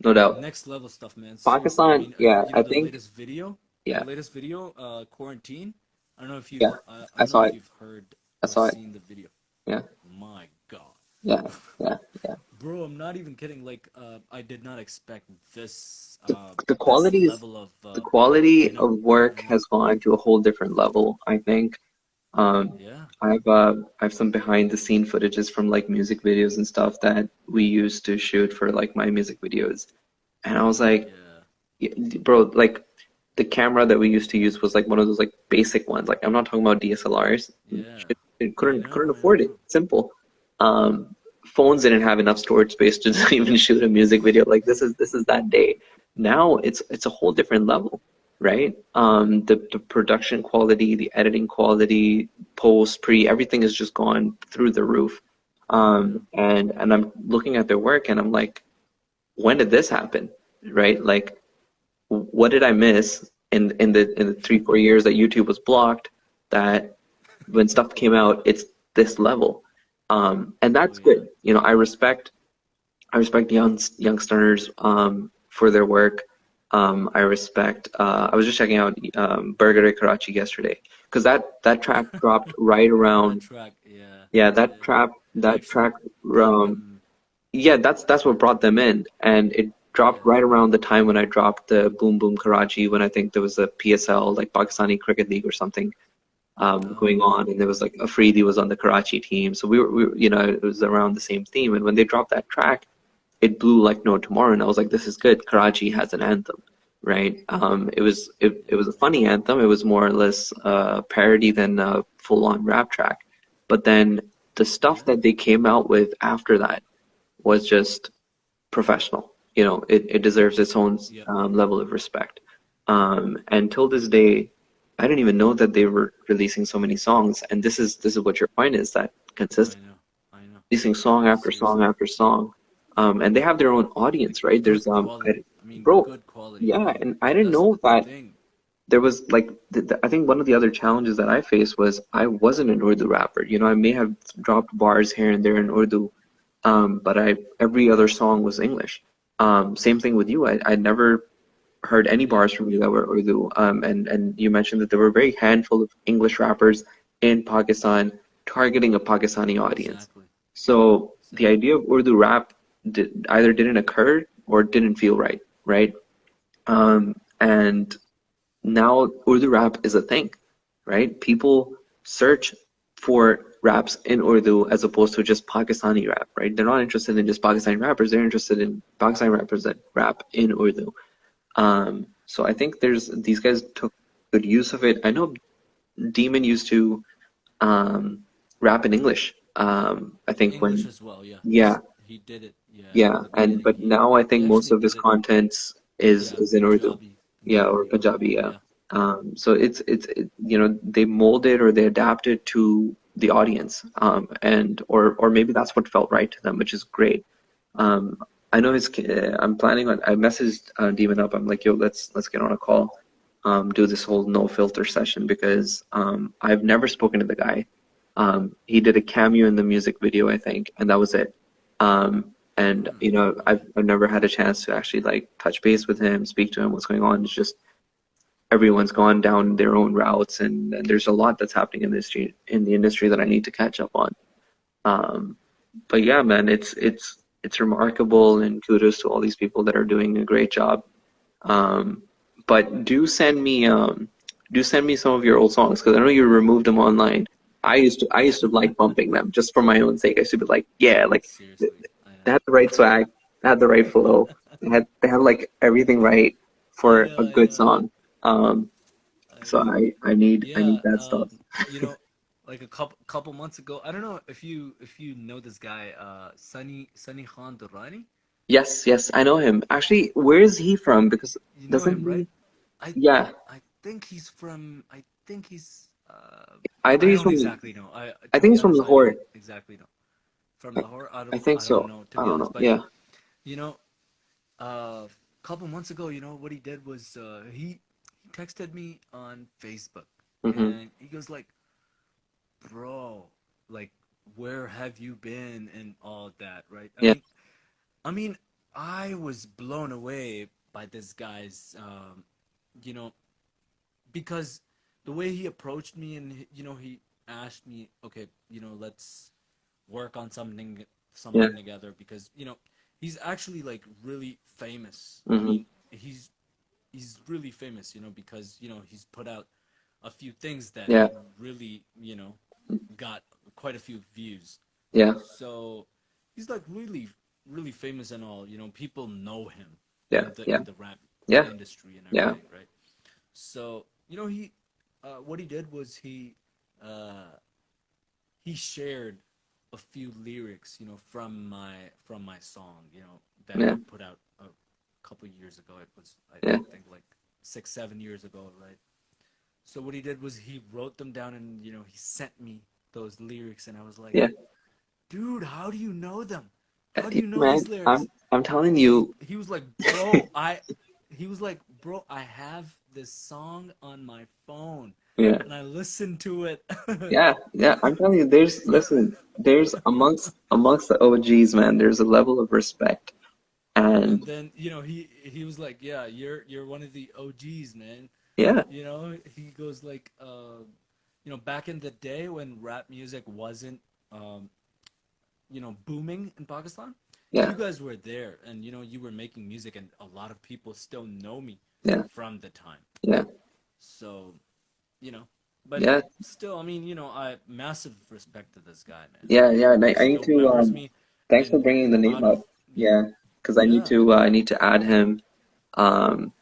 no doubt. Next level stuff, man. So, I Pakistan, mean, yeah, I the think, latest video, yeah, Quarantine. I don't know if yeah. I I don't know saw if it. you've heard I or saw it. seen the video. Yeah, My God, yeah, yeah, yeah. bro, I'm not even kidding. Like, I did not expect The the this quality is level of, the quality of work yeah, has gone to a whole different level, I think. Um, yeah, I have some behind the scene footages from like music videos and stuff that we used to shoot for like my music videos. And I was like, yeah, yeah, bro, like the camera that we used to use was like one of those like basic ones. Like I'm not talking about DSLRs. yeah. It I couldn't know, I afford it. know. Simple. Um, Phones didn't have enough storage space to even shoot a music video. Like this is that day. Now it's a whole different level, right? The production quality, the editing quality, post, pre, everything has just gone through the roof. Yeah, And I'm looking at their work and I'm like, when did this happen? Right? Like what did I miss in the 3 4 years that YouTube was blocked that when stuff came out it's this level, and oh that's yeah, good. I respect youngsters for their work. I respect. I was just checking out Burger Karachi yesterday because that track dropped right that around. track, yeah, Yeah, that yeah. trap It that actually track. brought Um, them, yeah, that's what brought them in, and it dropped yeah. right around the time when I dropped the Boom Boom Karachi when I think there was a PSL like Pakistani Cricket League or something going Oh, on, and there was like Afridi was on the Karachi team, so we were, it was around the same theme. And when they dropped that track, it blew like no tomorrow, and I was like, this is good. Karachi has an anthem, right? It was a funny anthem. It was more or less parody than a full-on rap track, but then the stuff yeah, that they came out with after that was just professional. It deserves its own yep. level of respect. And till this day, I didn't even know that they were releasing so many songs. And this is what your point is, that I consistent know, I know. releasing song after song Seriously, after song. And they have their own like audience, right? good quality. I mean, Bro, good quality. I yeah, mean, and I didn't that's know the that thing. there was like I think one of the other challenges that I faced was I wasn't an Urdu rapper. I may have dropped bars here and there in Urdu, but every other song was English. Same thing with you. I never heard any Yep, bars from you yep, that were Urdu. And you mentioned that there were a very handful of English rappers in Pakistan targeting a Pakistani audience. exactly, So the exactly. idea of Urdu rap either didn't occur or didn't feel right, right? And now Urdu rap is a thing, right? People search for raps in Urdu as opposed to just Pakistani rap, right? They're not interested in just Pakistani rappers. They're interested in Pakistani rappers that rap in Urdu. So I think these guys took good use of it. I know Demon used to rap in English. I think English when as well, yeah. yeah, He did it, yeah, yeah, in the and beginning. but now I He think most actually of his did it, content is yeah, in Urdu, Punjabi, yeah, or Punjabi, Punjabi, yeah. yeah. So you know, they mold it or they adapt it to the audience, and or maybe that's what felt right to them, which is great. Um, I know I'm planning on. I messaged Demon up. I'm like, yo, let's get on a call, do this whole no filter session because I've never spoken to the guy. He did a cameo in the music video, I think, and that was it. And you know, Okay. I've never had a chance to actually like touch base with him, speak to him, what's going on. It's just everyone's gone down their own routes, and there's a lot that's happening in the industry that I need to catch up on. Um, but yeah, man, it's remarkable, and kudos to all these people that are doing a great job. Um, but do send me some of your old songs because I know you removed them online. I used to like bumping them just for my own sake. I used to be like, yeah, like Seriously, they had the right swag, they had the right flow, they had like everything right I for know, a I good know, song. Um, I so know. I need Yeah, that stuff. you know, like a couple months ago, I don't know if you know this guy, Sunny Khan Durrani. Yes, yes, I know him. Actually, where is he from? Because You know doesn't him, right? he? Yeah, I think he's from. I think he's. either I he's don't from. exactly know. I To think be he's from honest, I don't Lahore. exactly know. From Lahore, I think I don't so. know to I be don't honest. know. But Yeah, you know, a couple months ago, you know what he did was he texted me on Facebook, hmm, and he goes like, "Bro, like, where have you been and all that, right?" yeah, I mean, I was blown away by this guy's, you know, because the way he approached me and you know he asked me, okay, you know, let's work on yeah, something together because you know he's actually like really famous. I hmm, mean, he's really famous, you know, because you know he's put out a few things that yeah, really you know got quite a few views. yeah, So he's like really famous and all. You know, people know him yeah, yeah, in the rap yeah, industry and yeah, everything, right? So you know what he did was uh, he shared a few lyrics, you know, from my song, you know, that yeah, I put out a couple years ago. It was I yeah, think like 6 7 years ago, right? So what he did was he wrote them down and you know he sent me those lyrics and I was like, yeah. dude, how do you know them? How do you know Man, these lyrics? I'm telling you, He was like, bro, he was like, bro, I have this song on my phone yeah, and I listened to it. yeah, yeah. I'm telling you, there's listen, there's amongst the OGs, man. There's a level of respect, and And then, you know, he was like, yeah, you're one of the OGs, man. yeah, You know, he goes like, you know, back in the day when rap music wasn't, um, you know, booming in Pakistan, yeah, you guys were there and you know you were making music and a lot of people still know me yeah, from the time. yeah, So, you know, but yeah, still, I mean, you know, I massive respect to this guy, man. yeah, He yeah. And he I need still to remembers me thanks for and bringing the name out of up. you know, Yeah, because yeah. I need to add him. Um,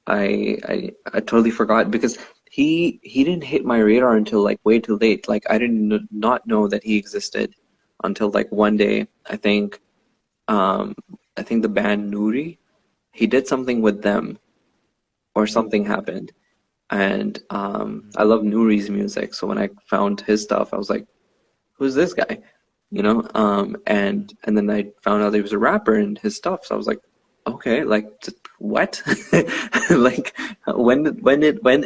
I totally forgot because he didn't hit my radar until like way too late. Like I didn't not know that he existed until like one day. Um I think the band Nudie, he did something with them or something happened. And I love Nuri's music, so when I found his stuff, I was like, who's this guy? You know, and then I found out he was a rapper and his stuff. So I was like, okay, like what? Like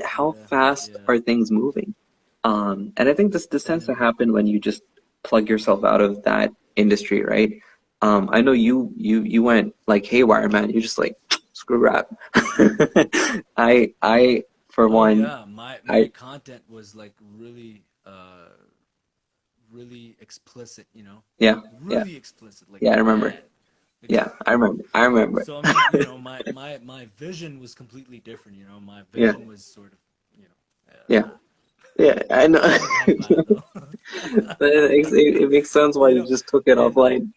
how Yeah, fast yeah, are things moving? And I think this tends to yeah. happen when you just plug yourself out of that industry, right? I know you went like haywire, man. You just like screw rap. I for Oh one, yeah, my I content was like really explicit, you know, yeah, yeah, really explicit, like yeah. I remember. bad. Yeah, I remember. I remember. So I mean, you know, my vision was completely different. You know, my Yeah, vision was sort of, you know, yeah, yeah. I know. not how bad though. It makes sense why You you know, just took it and offline.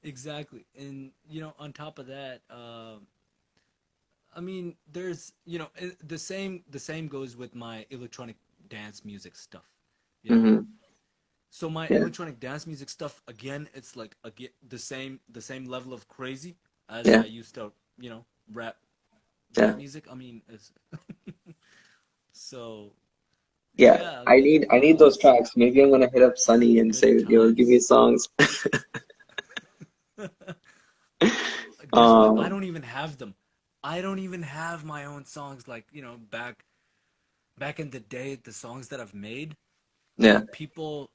exactly, and you know, on top of that, I mean, there's, the same goes with my electronic dance music stuff, you know. Hmm. So my Yeah, electronic dance music stuff, again, it's like again the same level of crazy as yeah, I used to, rap yeah, rap music. I mean, it's, so yeah. yeah, I I mean, need those tracks. Maybe I'm gonna hit up Sunny and good say, give me times. songs. Guess what? I Um, don't even have them. I don't even have my own songs. Like, back in the day, the songs that I've made, yeah. people,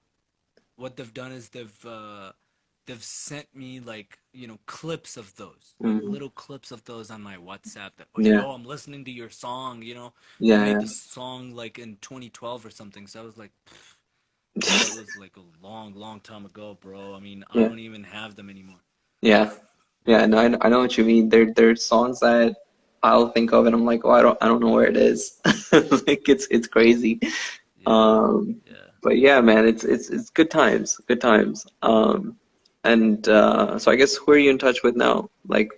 what they've done is they've sent me, like, clips of those, like Mm, little clips of those on my WhatsApp, that, oh, yeah, yo, I'm listening to your song, you yeah, made yeah. this song like in 2012 or something. So I was like, that was like a long, long time ago, bro. I mean, I Yeah, don't even have them anymore. yeah, yeah. No, I know what you mean. There's songs that I'll think of and I'm like, oh, I don't know where it is. Like it's crazy. Yeah, Um, yeah. but yeah, man, it's good times, good times. And so I guess who are you in touch with now? Like,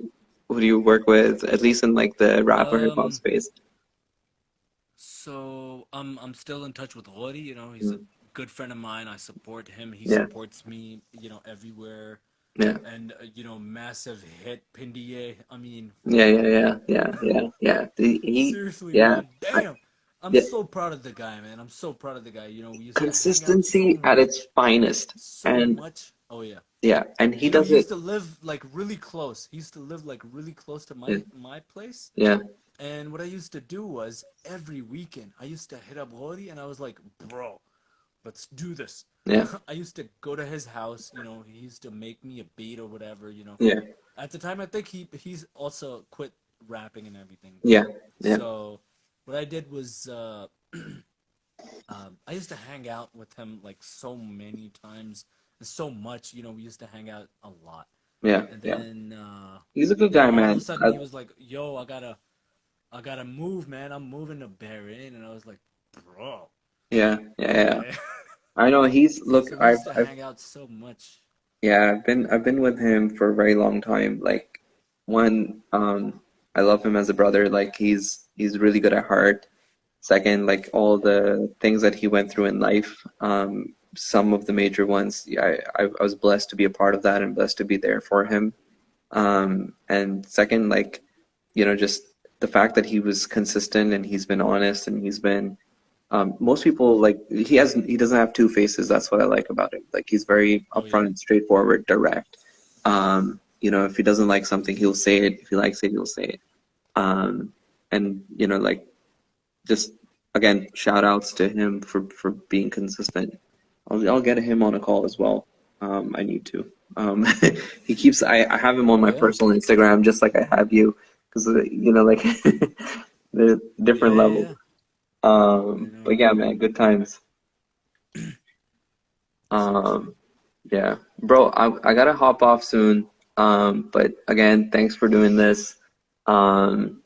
who do you work with, at least in like the rap or hip hop Um, space? so I'm still in touch with Rory. He's a Mm, good friend of mine. I support him. He yeah, supports me, everywhere. yeah, And massive hit Pindiye. I mean, yeah, yeah, yeah, yeah, yeah, yeah. seriously, Yeah, man, I, damn. I'm yeah, so proud of the guy, man. I'm so proud of the guy. We used to hang out consistency at its finest, so and much. Oh yeah. yeah, and he He does it. used to live like really close. He used to live like really close to Yeah, my place. yeah, And what I used to do was every weekend I used to hit up Rory, and I was like, bro, let's do this. yeah, I used to go to his house. He used to make me a beat or whatever. yeah, At the time, I think he's also quit rapping and everything. yeah, yeah, So what I did was, I used to hang out with him like so many times and so much. We used to hang out a lot. yeah, And yeah. then, He's a good guy, all of a man. sudden, he was like, "Yo, I gotta move, man. I'm moving to Bahrain," and I was like, "Bro, Yeah, yeah, yeah. okay." I know he's look. So we used to I've hang out so much. yeah. I've been with him for a very long time. Like one, I love him as a brother. Like he's really good at heart. Second, like all the things that he went through in life. Some of the major ones. Yeah, I was blessed to be a part of that and blessed to be there for him. And second, like just the fact that he was consistent and he's been honest and he's been most people like he doesn't have two faces. That's what I like about him. Like he's very Oh yeah. upfront and straightforward, direct. If he doesn't like something, he'll say it. If he likes it, he'll say it. And like just again, shout outs to him for being consistent. I'll get him on a call as well. I need to. He keeps. I have him on Oh my yeah. personal Instagram, just like I have you, because like the Yeah, different yeah, levels. yeah. I But know. yeah, man, good times. Seriously. Um, yeah, bro, I gotta hop off soon. But again, thanks for doing this. Um,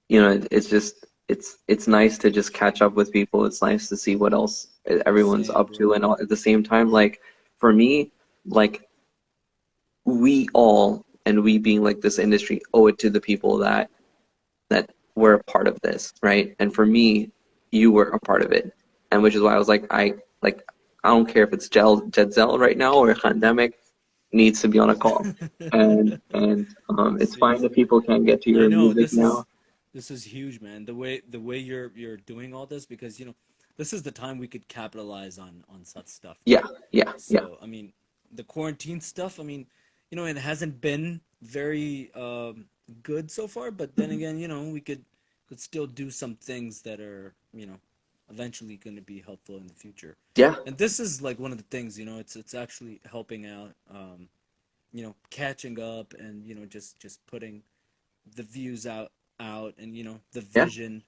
it's just it's nice to just catch up with people. It's nice to see what else everyone's Same, up to, bro. and all, at the same time, like for me, like we all and we being like this industry owe it to the people that were a part of this, right? And for me, you were a part of it, and which is why I was like, I don't care if it's Jadd Zell right now or Pandemic needs to be on a call, and it's fine if Seriously. people can't get to I your know music this now. is this is huge, man. The way you're doing all this, because this is the time we could capitalize on such stuff, Yeah, right? yeah, yeah, So I mean, the quarantine stuff. I mean, it hasn't been very good so far. But then mhm. again, we could still do some things that are eventually going to be helpful in the future. Yeah, And this is like one of the things. It's actually helping out. Catching up, and just putting the views out, and the yeah, vision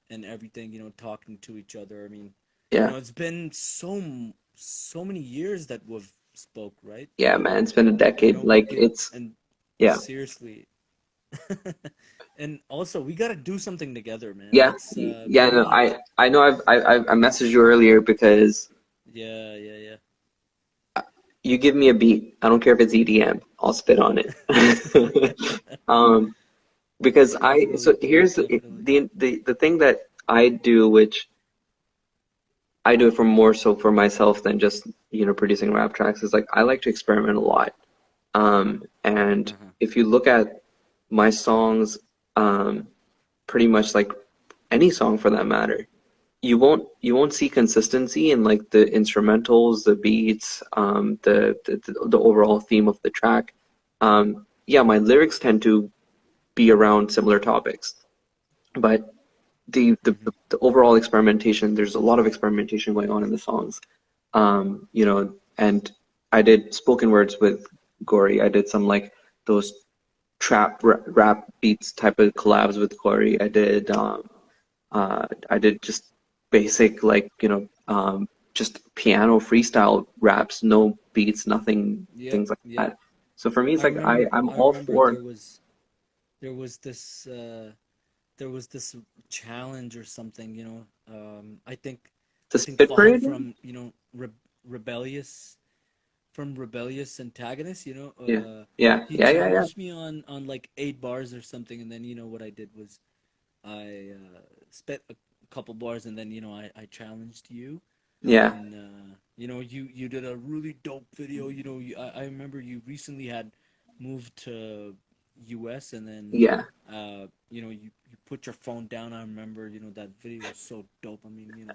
and everything, talking to each other. I mean, yeah, it's been so many years that we've spoke, right? yeah, man. It's been a decade. We Like could, it's and yeah, seriously. And also, we got to do something together, man. yeah, Let's yeah. No, maybe. I know. I messaged you earlier because Yeah, yeah, yeah. you give me a beat. I don't care if it's EDM. I'll spit on it. um, because so Definitely, here's definitely. the thing that I do, which I do it for more so for myself than just, producing rap tracks, is like I like to experiment a lot. And Uh-huh. if you look at my songs, um, pretty much like any song for that matter, you won't see consistency in like the instrumentals, the beats, the overall theme of the track. Yeah, my lyrics tend to be around similar topics, but Mm-hmm. the overall experimentation, there's a lot of experimentation going on in the songs. And I did spoken words with Gory. I did some like those rap beats type of collabs with Gory. I did just basic like just piano freestyle raps, no beats, nothing, Yep, things like yep. that. So for me, it's like I'm I all remember for there was this there was this challenge or something, the I think spit Fahad parade. from, rebellious antagonist, Yeah, yeah, he yeah, yeah, yeah, challenged me on like 8 bars or something, and then what I did was I spit a couple bars, and then I challenged you, yeah, and you did a really dope video. I remember you recently had moved to US, and then yeah. you put your phone down. I remember that video was so dope. I mean, it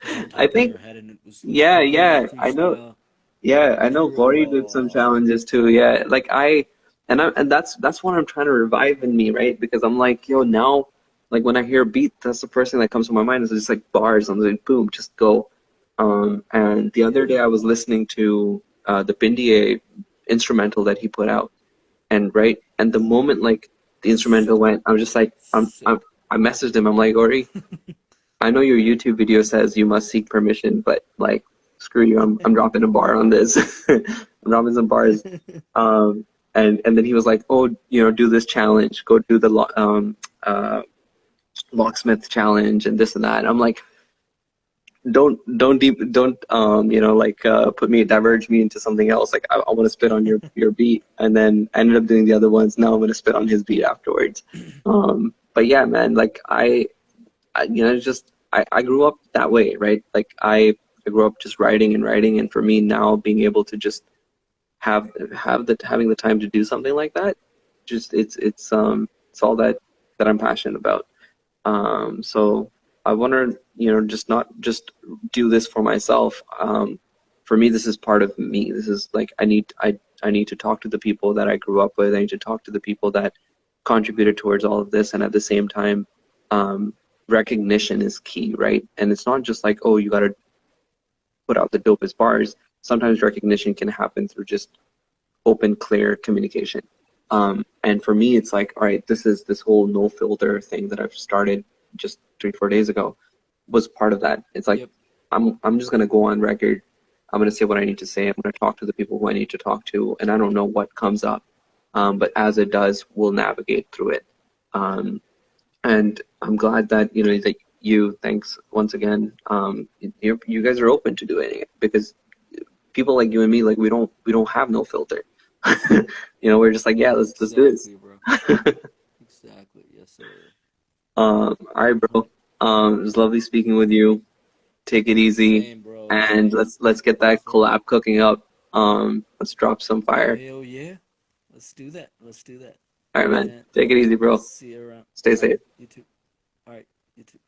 was on I top of think, your head, and it was yeah, completely yeah. I know. freestyle. Yeah, I know Glory did some Bro. challenges too. Yeah, like and that's what I'm trying to revive in me, right? Because I'm like, yo, now, like when I hear a beat, that's the first thing that comes to my mind is just like bars. I'm like, boom, just go. And the other day I was listening to the Bindie instrumental that he put out, and right, and the moment like the instrumental Sick, went, I was just like, sick. I messaged him. I'm like, Ori, I know your YouTube video says you must seek permission, but like, screw you. I'm dropping a bar on this. I'm dropping some bars. Um, and then he was like, oh, do this challenge. Go do the locksmith challenge and this and that. And I'm like, don't like put me diverge me into something else. Like I want to spit on your beat, and then I ended up doing the other ones. Now I'm gonna spit on his beat afterwards. But yeah, man, like it's just I grew up that way, right? Like I grew up just writing and writing, and for me now being able to just having the time to do something like that, just it's all that I'm passionate about. So I want to just not just do this for myself. For me, this is part of me. This is like I need to talk to the people that I grew up with. I need to talk to the people that contributed towards all of this, and at the same time, um, recognition is key, right? And it's not just like, oh, you got to put out the dopest bars. Sometimes recognition can happen through just open, clear communication. And for me, it's like, all right, this whole no filter thing that I've started just 3, 4 days ago was part of that. It's like Yep. I'm just gonna go on record. I'm gonna say what I need to say. I'm gonna talk to the people who I need to talk to, and I don't know what comes up, but as it does, we'll navigate through it. Um, and I'm glad that thanks once again. You guys are open to doing it because people like you and me, like we don't have no filter. We're just like, yeah, let's do this. Exactly, bro. Exactly. Yes, sir. All right, bro. It was lovely speaking with you. Take it easy, Same, bro. and Same. let's get that Definitely. collab cooking up. Let's drop some fire. Hell yeah. Let's do that. Let's do that. All All right, right, man. man. Take it easy, bro. See you around. Stay All right. safe. You too. All right. You too.